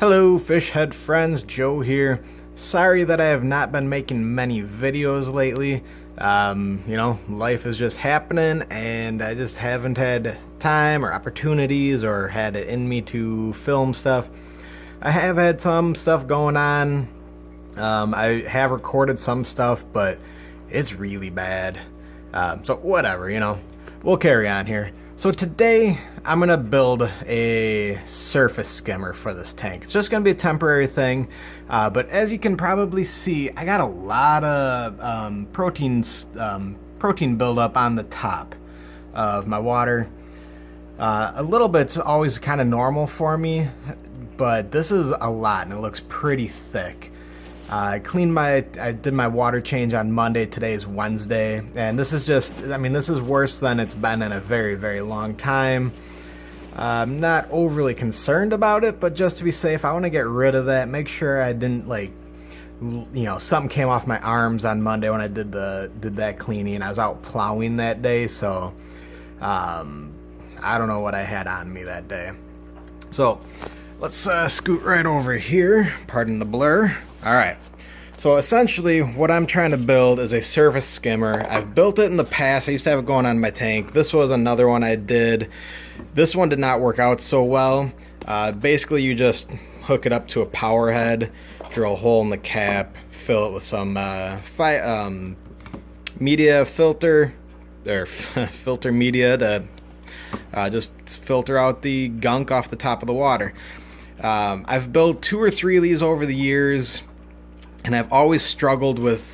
Hello fish head friends, Joe here. Sorry that I have not been making many videos lately. Life is just happening and I just haven't had time or opportunities or had it in me to film stuff. I have had some stuff going on. I have recorded some stuff, but it's really bad. So whatever, we'll carry on here. So today I'm gonna build a surface skimmer for this tank. It's just gonna be a temporary thing, but as you can probably see, I got a lot of protein buildup on the top of my water. A little bit's always kind of normal for me, but this is a lot and it looks pretty thick. I did my water change on Monday. Today is Wednesday, and this is this is worse than it's been in a very, very long time. I'm not overly concerned about it, but just to be safe, I want to get rid of that. Make sure I didn't something came off my arms on Monday when I did that cleaning. I was out plowing that day, so I don't know what I had on me that day. So let's scoot right over here. Pardon the blur. All right, so essentially what I'm trying to build is a surface skimmer. I've built it in the past. I used to have it going on in my tank. This was another one I did. This one did not work out so well. Basically, you just hook it up to a power head, drill a hole in the cap, fill it with some media filter, or filter media to just filter out the gunk off the top of the water. I've built 2 or 3 of these over the years, and I've always struggled with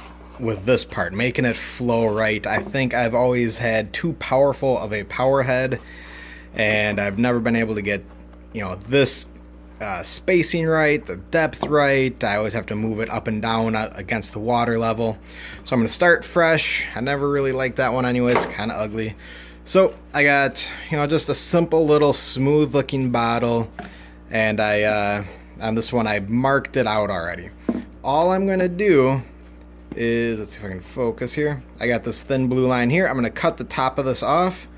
this part, making it flow right. I think I've always had too powerful of a power head, and I've never been able to get this spacing right, the depth right. I always have to move it up and down against the water level. So I'm going to start fresh. I never really liked that one anyway. It's kind of ugly. So I got just a simple little smooth looking bottle, and on this one I marked it out already. All I'm going to do is, let's see if I can focus here. I got this thin blue line here. I'm going to cut the top of this off,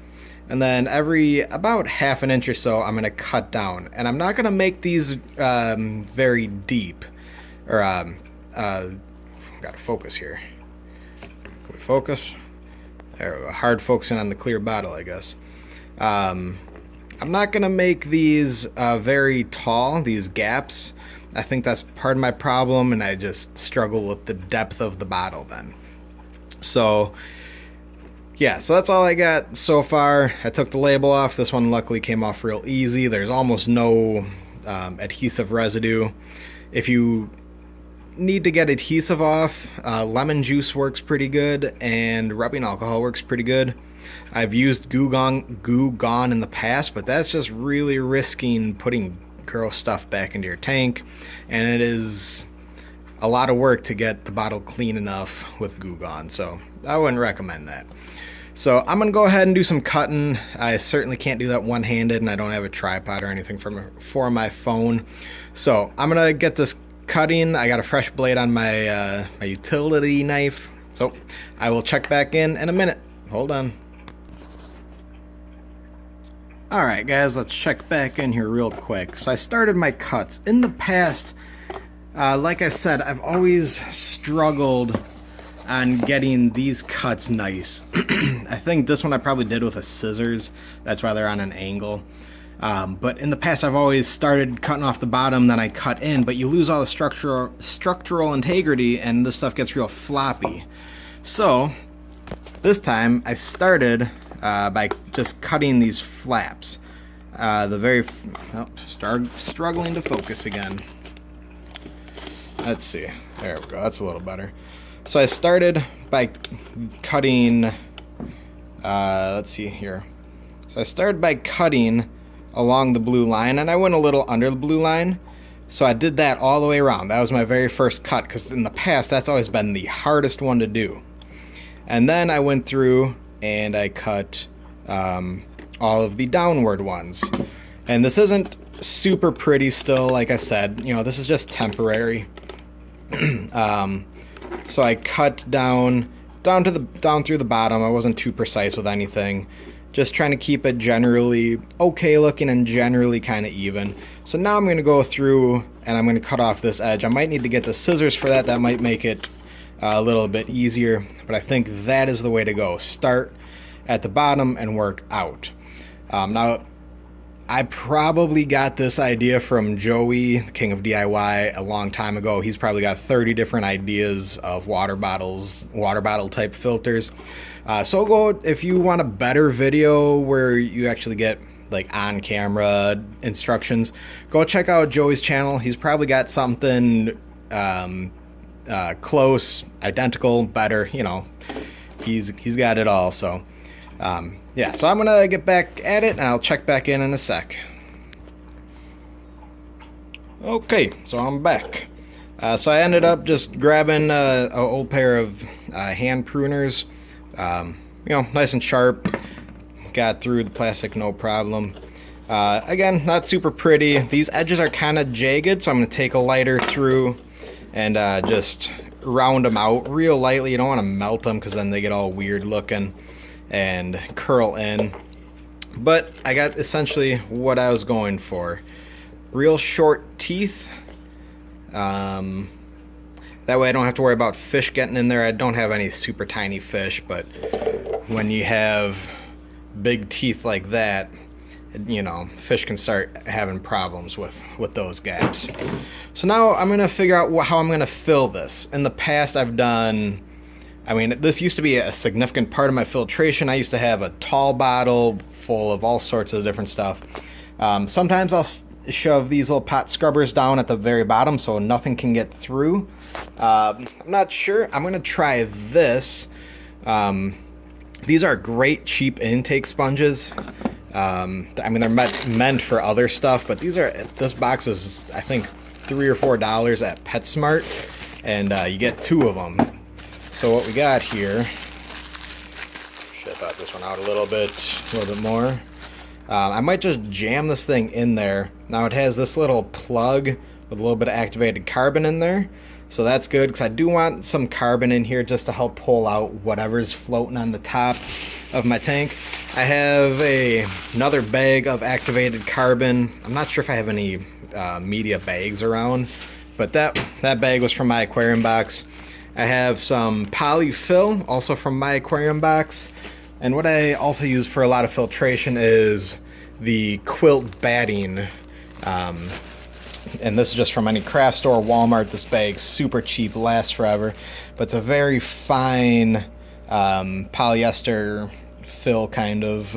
and then every about half an inch or so I'm going to cut down. And I'm not going to make these very deep, or got to focus here. Can we focus? There we go. Hard focusing on the clear bottle, I guess. I'm not going to make these very tall, these gaps. I think that's part of my problem, and I just struggle with the depth of the bottle then. So yeah, so that's all I got so far. I took the label off. This one luckily came off real easy. There's almost no adhesive residue. If you need to get adhesive off, lemon juice works pretty good, and rubbing alcohol works pretty good. I've used Goo Gone in the past, but that's just really risking putting gross stuff back into your tank, and it is a lot of work to get the bottle clean enough with Goo Gone, so I wouldn't recommend that. So I'm gonna go ahead and do some cutting. I certainly can't do that one-handed, and I don't have a tripod or anything for my phone, so I'm gonna get this cutting. I got a fresh blade on my my utility knife, so I will check back in a minute. Hold on. Alright guys, let's check back in here real quick. So I started my cuts. In the past, like I said, I've always struggled on getting these cuts nice. I think this one I probably did with a scissors. That's why they're on an angle. But in the past I've always started cutting off the bottom, then I cut in, but you lose all the structural integrity and this stuff gets real floppy. So this time I started by just cutting these flaps. Struggling to focus again. Let's see. There we go. That's a little better. So I started by cutting. Let's see here. So I started by cutting along the blue line, and I went a little under the blue line. So I did that all the way around. That was my very first cut, because in the past that's always been the hardest one to do. And then I went through and I cut all of the downward ones. And this isn't super pretty still, like I said, this is just temporary. So I cut down through the bottom. I wasn't too precise with anything. Just trying to keep it generally okay looking and generally kind of even. So now I'm going to go through and I'm going to cut off this edge. I might need to get the scissors for that. That might make it a little bit easier, but I think that is the way to go. Start at the bottom and work out. Now, I probably got this idea from Joey, the king of DIY, a long time ago. He's probably got 30 different ideas of water bottle type filters. So go, if you want a better video where you actually get like on camera instructions, go check out Joey's channel. He's probably got something close, identical, better, you know, he's got it all. So yeah, so I'm gonna get back at it and I'll check back in a sec. Okay, so I'm back. So I ended up just grabbing an old pair of hand pruners. You know, nice and sharp. Got through the plastic no problem. Again, not super pretty. These edges are kind of jagged, so I'm going to take a lighter through and just round them out real lightly. You don't want to melt them because then they get all weird looking and curl in. But I got essentially what I was going for. Real short teeth. That way I don't have to worry about fish getting in there. I don't have any super tiny fish, but when you have big teeth like that, you know, fish can start having problems with those gaps. So now I'm going to figure out how I'm going to fill this. In the past I've done, I mean, this used to be a significant part of my filtration. I used to have a tall bottle full of all sorts of different stuff. Sometimes I'll shove these little pot scrubbers down at the very bottom so nothing can get through. I'm not sure. I'm going to try this. These are great cheap intake sponges. I mean, they're meant for other stuff, but this box is, I think, $3 or $4 at PetSmart, and you get 2 of them. So what we got here, should have thought this one out a little bit more. I might just jam this thing in there. Now it has this little plug with a little bit of activated carbon in there. So that's good because I do want some carbon in here just to help pull out whatever's floating on the top of my tank. I have another bag of activated carbon. I'm not sure if I have any media bags around, but that bag was from My Aquarium Box. I have some polyfill, also from My Aquarium Box. And what I also use for a lot of filtration is the quilt batting. And this is just from any craft store, Walmart. This bag's super cheap, lasts forever. But it's a very fine polyester fill kind of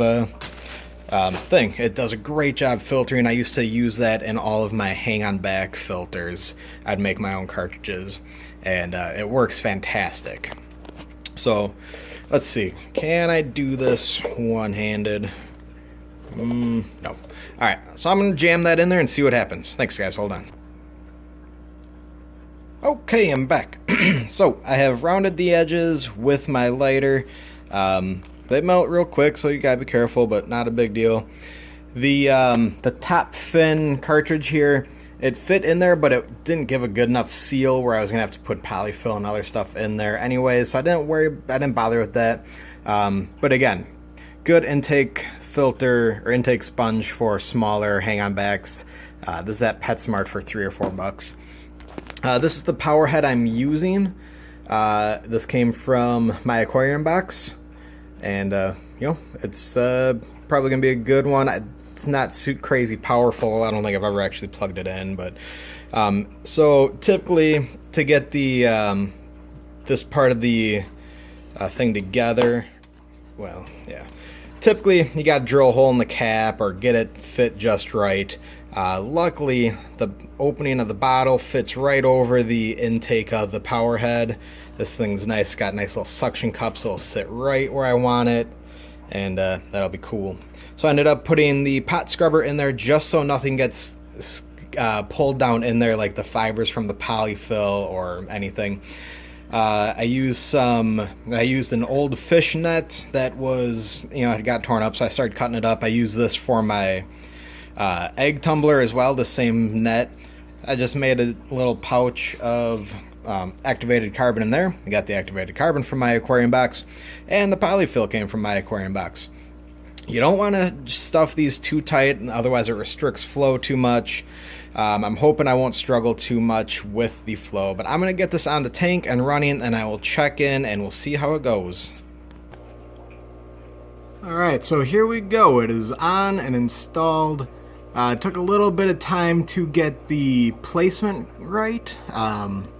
thing. It does a great job filtering. I used to use that in all of my hang-on back filters. I'd make my own cartridges, and it works fantastic. So let's see. Can I do this one-handed? No. Alright, so I'm going to jam that in there and see what happens. Thanks, guys. Hold on. Okay, I'm back. So, I have rounded the edges with my lighter. They melt real quick, so you gotta be careful, but not a big deal. The top fin cartridge here, it fit in there, but it didn't give a good enough seal where I was going to have to put polyfill and other stuff in there anyway, so I didn't bother with that. But again, good intake filter or intake sponge for smaller hang-on backs. This is at PetSmart for $3 or $4. This is the power head I'm using. This came from My Aquarium Box, and you know, it's probably gonna be a good one. It's not crazy powerful. I don't think I've ever actually plugged it in, but so typically to get the this part of the thing together, well, yeah. Typically, you got to drill a hole in the cap or get it fit just right. Luckily, the opening of the bottle fits right over the intake of the power head. This thing's nice. It's got nice little suction cups, so it'll sit right where I want it, and that'll be cool. So I ended up putting the pot scrubber in there just so nothing gets pulled down in there, like the fibers from the polyfill or anything. I used an old fish net that was, you know, it got torn up, so I started cutting it up. I used this for my egg tumbler as well, the same net. I just made a little pouch of activated carbon in there. I got the activated carbon from My Aquarium Box, and the polyfill came from My Aquarium Box. You don't want to stuff these too tight, otherwise it restricts flow too much. I'm hoping I won't struggle too much with the flow, but I'm going to get this on the tank and running, and I will check in and we'll see how it goes. Alright, so here we go. It is on and installed. It took a little bit of time to get the placement right. You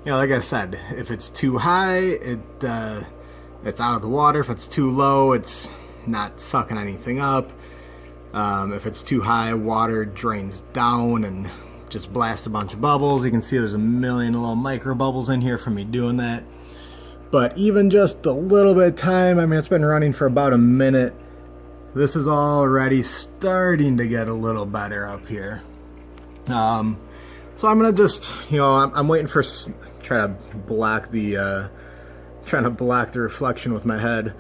know, like I said, if it's too high, it's out of the water. If it's too low, it's not sucking anything up. If it's too high, water drains down and just blasts a bunch of bubbles. You can see there's a million little micro bubbles in here from me doing that. But even just a little bit of time, I mean, it's been running for about a minute. This is already starting to get a little better up here. So I'm gonna just, you know, I'm waiting for, trying to block the reflection with my head.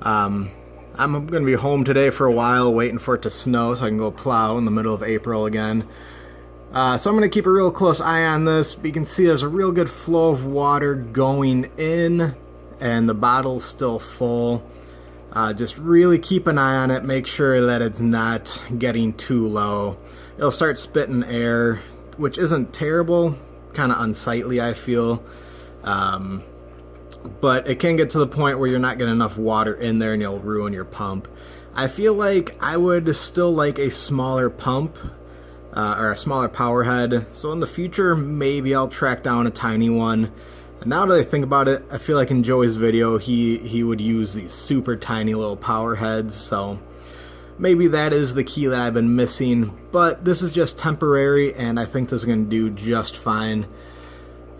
I'm gonna be home today for a while, waiting for it to snow so I can go plow in the middle of April again. So I'm going to keep a real close eye on this. But you can see there's a real good flow of water going in, and the bottle's still full. Just really keep an eye on it. Make sure that it's not getting too low. It'll start spitting air, which isn't terrible. Kind of unsightly, I feel. But it can get to the point where you're not getting enough water in there and you'll ruin your pump. I feel like I would still like a smaller pump. Or a smaller power head. So in the future, maybe I'll track down a tiny one. And now that I think about it, I feel like in Joey's video, he would use these super tiny little power heads. So maybe that is the key that I've been missing. But this is just temporary, and I think this is going to do just fine.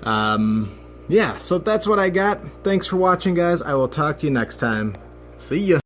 Yeah, so that's what I got. Thanks for watching, guys. I will talk to you next time. See ya.